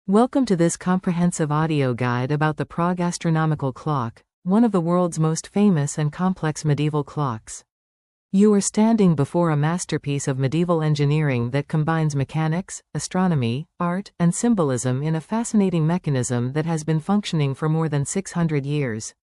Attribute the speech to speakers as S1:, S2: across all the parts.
S1: Welcome to this comprehensive audio guide about the Prague Astronomical Clock, one of the world's most famous and complex medieval clocks. You are standing before a masterpiece of medieval engineering that combines mechanics, astronomy, art, and symbolism in a fascinating mechanism that has been functioning for more than 600 years.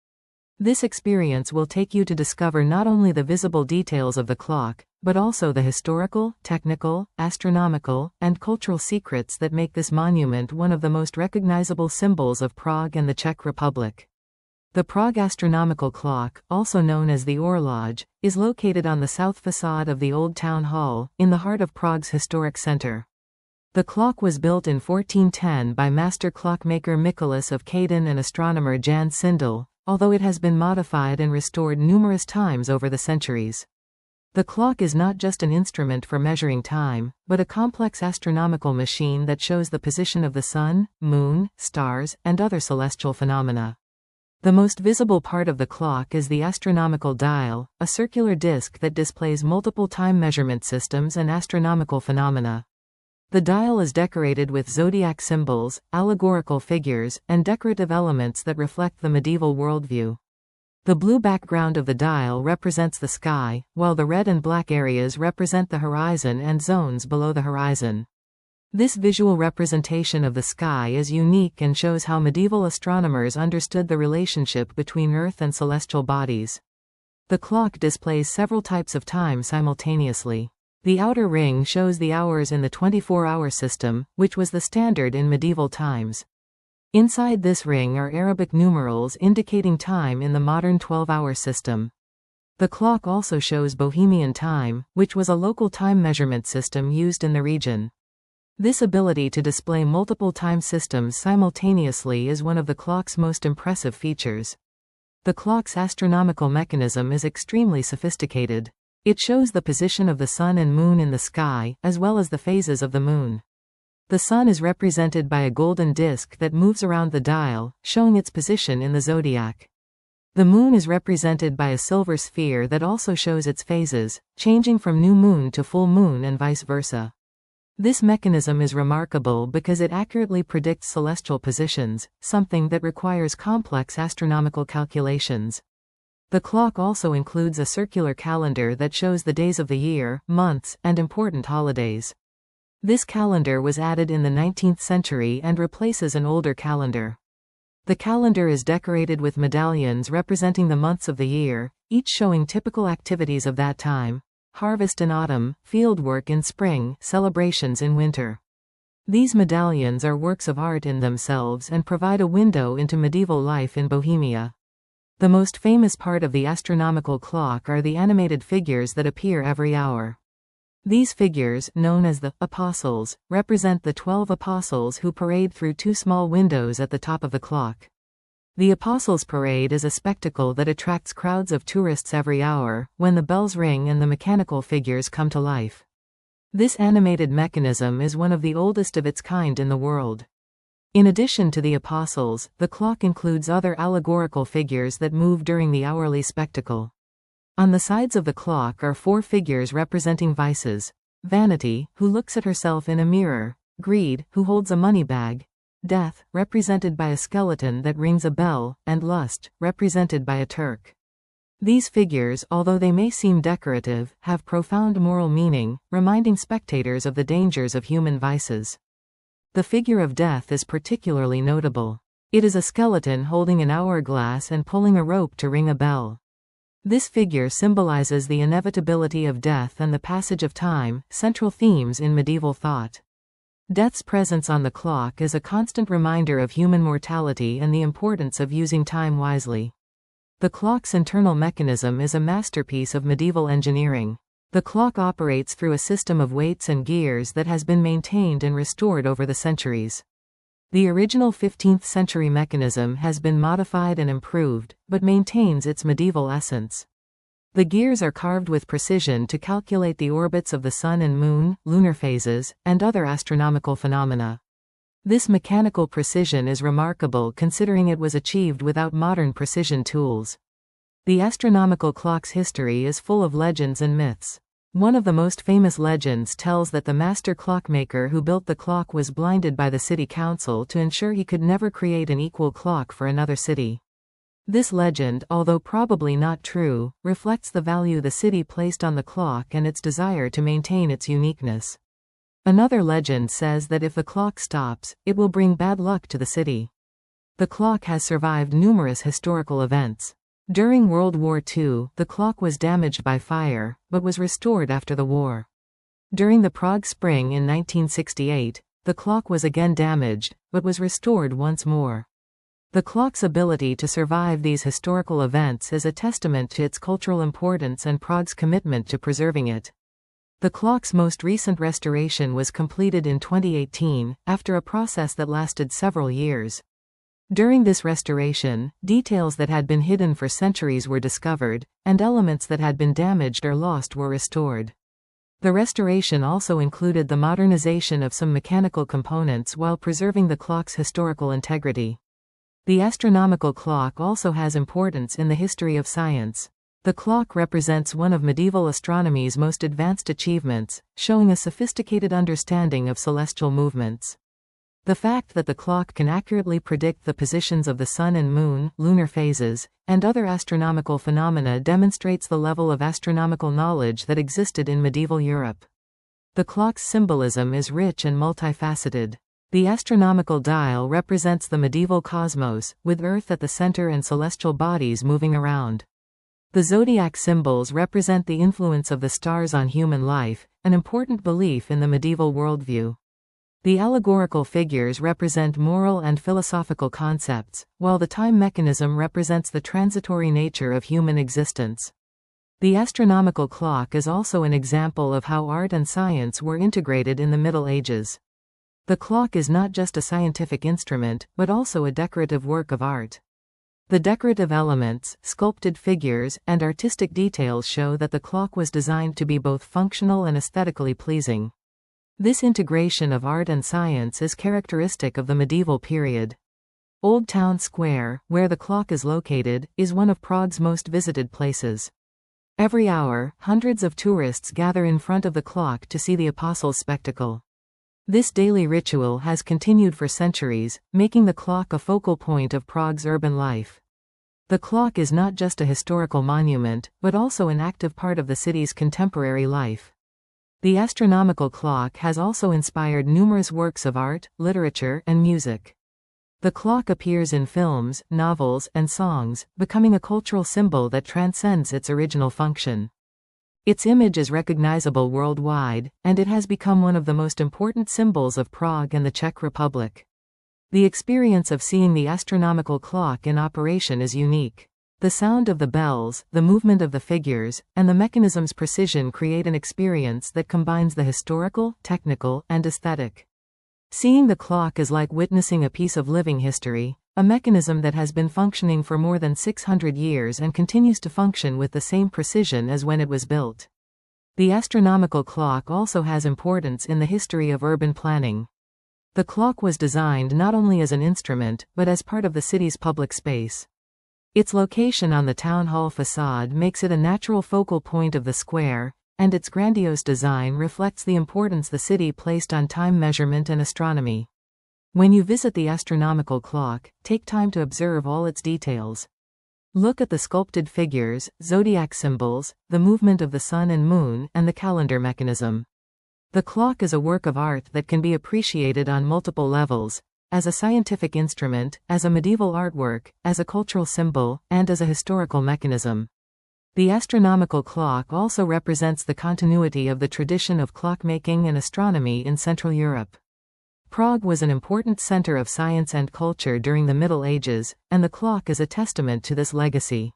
S1: This experience will take you to discover not only the visible details of the clock, but also the historical, technical, astronomical, and cultural secrets that make this monument one of the most recognizable symbols of Prague and the Czech Republic. The Prague Astronomical Clock, also known as the Orloj, is located on the south facade of the Old Town Hall, in the heart of Prague's historic center. The clock was built in 1410 by master clockmaker Nicholas of Kádin and astronomer Jan Sindel, although it has been modified and restored numerous times over the centuries. The clock is not just an instrument for measuring time, but a complex astronomical machine that shows the position of the sun, moon, stars, and other celestial phenomena. The most visible part of the clock is the Astronomical Dial, a circular disc that displays multiple time measurement systems and astronomical phenomena. The dial is decorated with zodiac symbols, allegorical figures, and decorative elements that reflect the medieval worldview. The blue background of the dial represents the sky, while the red and black areas represent the horizon and zones below the horizon. This visual representation of the sky is unique and shows how medieval astronomers understood the relationship between Earth and celestial bodies. The clock displays several types of time simultaneously. The outer ring shows the hours in the 24-hour system, which was the standard in medieval times. Inside this ring are Arabic numerals indicating time in the modern 12-hour system. The clock also shows Bohemian time, which was a local time measurement system used in the region. This ability to display multiple time systems simultaneously is one of the clock's most impressive features. The clock's astronomical mechanism is extremely sophisticated. It shows the position of the sun and moon in the sky, as well as the phases of the moon. The sun is represented by a golden disk that moves around the dial, showing its position in the zodiac. The moon is represented by a silver sphere that also shows its phases, changing from new moon to full moon and vice versa. This mechanism is remarkable because it accurately predicts celestial positions, something that requires complex astronomical calculations. The clock also includes a circular calendar that shows the days of the year, months, and important holidays. This calendar was added in the 19th century and replaces an older calendar. The calendar is decorated with medallions representing the months of the year, each showing typical activities of that time: harvest in autumn, fieldwork in spring, celebrations in winter. These medallions are works of art in themselves and provide a window into medieval life in Bohemia. The most famous part of the astronomical clock are the animated figures that appear every hour. These figures, known as the apostles, represent the 12 apostles who parade through two small windows at the top of the clock. The Apostles' Parade is a spectacle that attracts crowds of tourists every hour, when the bells ring and the mechanical figures come to life. This animated mechanism is one of the oldest of its kind in the world. In addition to the apostles, the clock includes other allegorical figures that move during the hourly spectacle. On the sides of the clock are four figures representing vices: Vanity, who looks at herself in a mirror; Greed, who holds a money bag; Death, represented by a skeleton that rings a bell; and Lust, represented by a Turk. These figures, although they may seem decorative, have profound moral meaning, reminding spectators of the dangers of human vices. The figure of Death is particularly notable. It is a skeleton holding an hourglass and pulling a rope to ring a bell. This figure symbolizes the inevitability of death and the passage of time, central themes in medieval thought. Death's presence on the clock is a constant reminder of human mortality and the importance of using time wisely. The clock's internal mechanism is a masterpiece of medieval engineering. The clock operates through a system of weights and gears that has been maintained and restored over the centuries. The original 15th century mechanism has been modified and improved, but maintains its medieval essence. The gears are carved with precision to calculate the orbits of the sun and moon, lunar phases, and other astronomical phenomena. This mechanical precision is remarkable considering it was achieved without modern precision tools. The astronomical clock's history is full of legends and myths. One of the most famous legends tells that the master clockmaker who built the clock was blinded by the city council to ensure he could never create an equal clock for another city. This legend, although probably not true, reflects the value the city placed on the clock and its desire to maintain its uniqueness. Another legend says that if the clock stops, it will bring bad luck to the city. The clock has survived numerous historical events. During World War II, the clock was damaged by fire, but was restored after the war. During the Prague Spring in 1968, the clock was again damaged, but was restored once more. The clock's ability to survive these historical events is a testament to its cultural importance and Prague's commitment to preserving it. The clock's most recent restoration was completed in 2018, after a process that lasted several years. During this restoration, details that had been hidden for centuries were discovered, and elements that had been damaged or lost were restored. The restoration also included the modernization of some mechanical components while preserving the clock's historical integrity. The astronomical clock also has importance in the history of science. The clock represents one of medieval astronomy's most advanced achievements, showing a sophisticated understanding of celestial movements. The fact that the clock can accurately predict the positions of the sun and moon, lunar phases, and other astronomical phenomena demonstrates the level of astronomical knowledge that existed in medieval Europe. The clock's symbolism is rich and multifaceted. The astronomical dial represents the medieval cosmos, with Earth at the center and celestial bodies moving around. The zodiac symbols represent the influence of the stars on human life, an important belief in the medieval worldview. The allegorical figures represent moral and philosophical concepts, while the time mechanism represents the transitory nature of human existence. The astronomical clock is also an example of how art and science were integrated in the Middle Ages. The clock is not just a scientific instrument, but also a decorative work of art. The decorative elements, sculpted figures, and artistic details show that the clock was designed to be both functional and aesthetically pleasing. This integration of art and science is characteristic of the medieval period. Old Town Square, where the clock is located, is one of Prague's most visited places. Every hour, hundreds of tourists gather in front of the clock to see the Apostles' spectacle. This daily ritual has continued for centuries, making the clock a focal point of Prague's urban life. The clock is not just a historical monument, but also an active part of the city's contemporary life. The astronomical clock has also inspired numerous works of art, literature, and music. The clock appears in films, novels, and songs, becoming a cultural symbol that transcends its original function. Its image is recognizable worldwide, and it has become one of the most important symbols of Prague and the Czech Republic. The experience of seeing the astronomical clock in operation is unique. The sound of the bells, the movement of the figures, and the mechanism's precision create an experience that combines the historical, technical, and aesthetic. Seeing the clock is like witnessing a piece of living history, a mechanism that has been functioning for more than 600 years and continues to function with the same precision as when it was built. The astronomical clock also has importance in the history of urban planning. The clock was designed not only as an instrument, but as part of the city's public space. Its location on the town hall facade makes it a natural focal point of the square, and its grandiose design reflects the importance the city placed on time measurement and astronomy. When you visit the astronomical clock, take time to observe all its details. Look at the sculpted figures, zodiac symbols, the movement of the sun and moon, and the calendar mechanism. The clock is a work of art that can be appreciated on multiple levels, as a scientific instrument, as a medieval artwork, as a cultural symbol, and as a historical mechanism. The astronomical clock also represents the continuity of the tradition of clockmaking and astronomy in Central Europe. Prague was an important center of science and culture during the Middle Ages, and the clock is a testament to this legacy.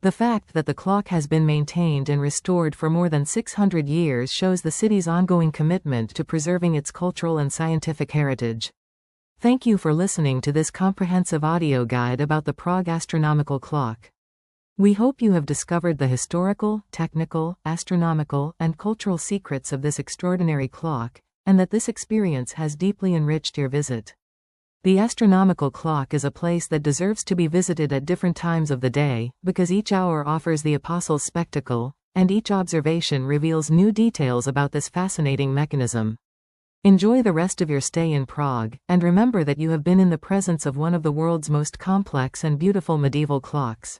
S1: The fact that the clock has been maintained and restored for more than 600 years shows the city's ongoing commitment to preserving its cultural and scientific heritage. Thank you for listening to this comprehensive audio guide about the Prague Astronomical Clock. We hope you have discovered the historical, technical, astronomical, and cultural secrets of this extraordinary clock, and that this experience has deeply enriched your visit. The astronomical clock is a place that deserves to be visited at different times of the day, because each hour offers the Apostles' spectacle, and each observation reveals new details about this fascinating mechanism. Enjoy the rest of your stay in Prague, and remember that you have been in the presence of one of the world's most complex and beautiful medieval clocks.